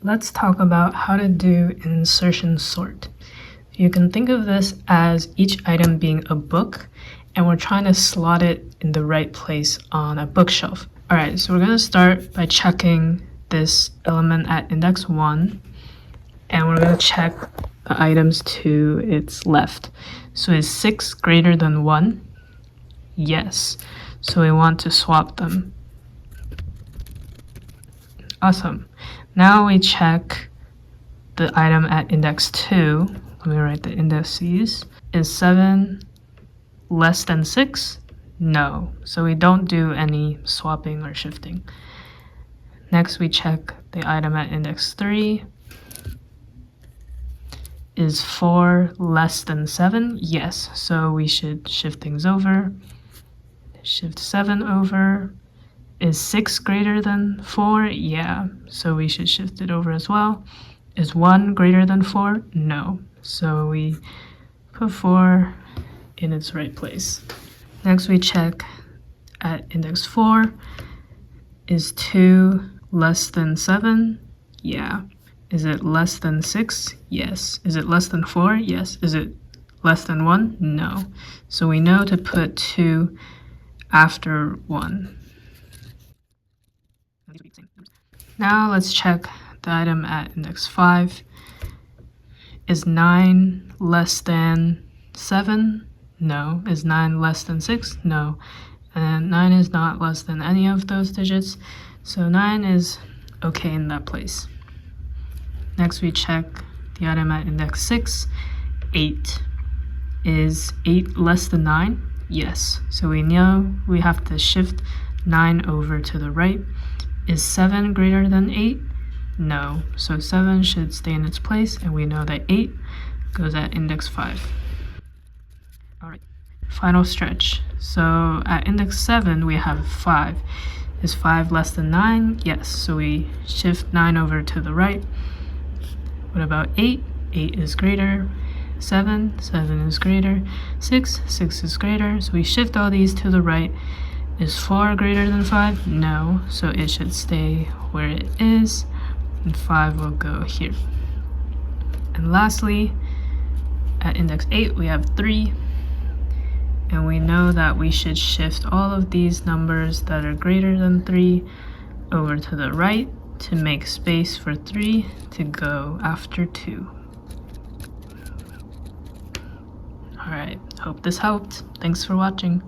Let's talk about how to do an insertion sort. You can think of this as each item being a book, and we're trying to slot it in the right place on a bookshelf. All right, so we're going to start by checking this element at index 1, and we're going to check the items to its left. So is 6 greater than 1? Yes. So we want to swap them. Awesome. Now we check the item at index 2. Let me write the indices. Is 7 less than 6? No. So we don't do any swapping or shifting. Next we check the item at index 3. Is 4 less than 7? Yes. So we should shift things over. Shift 7 over. Is 6 greater than 4? Yeah. So we should shift it over as well. Is 1 greater than 4? No. So we put 4 in its right place. Next we check at index 4. Is 2 less than 7? Yeah. Is it less than 6? Yes. Is it less than 4? Yes. Is it less than 1? No. So we know to put 2 after 1. Now let's check the item at index 5. Is 9 less than 7? No. Is 9 less than 6? No. And 9 is not less than any of those digits, so 9 is okay in that place. Next we check the item at index 6. 8. Is 8 less than 9? Yes. So we know we have to shift 9 over to the right. Is 7 greater than 8? No. So 7 should stay in its place, and we know that 8 goes at index 5. All right. Final stretch. So at index 7, we have 5. Is 5 less than 9? Yes. So we shift 9 over to the right. What about 8? 8 is greater. 7 is greater. 6 is greater. So we shift all these to the right. Is 4 greater than 5? No. So it should stay where it is. And 5 will go here. And lastly, at index 8, we have 3. And we know that we should shift all of these numbers that are greater than 3 over to the right to make space for 3 to go after 2. Alright, hope this helped. Thanks for watching.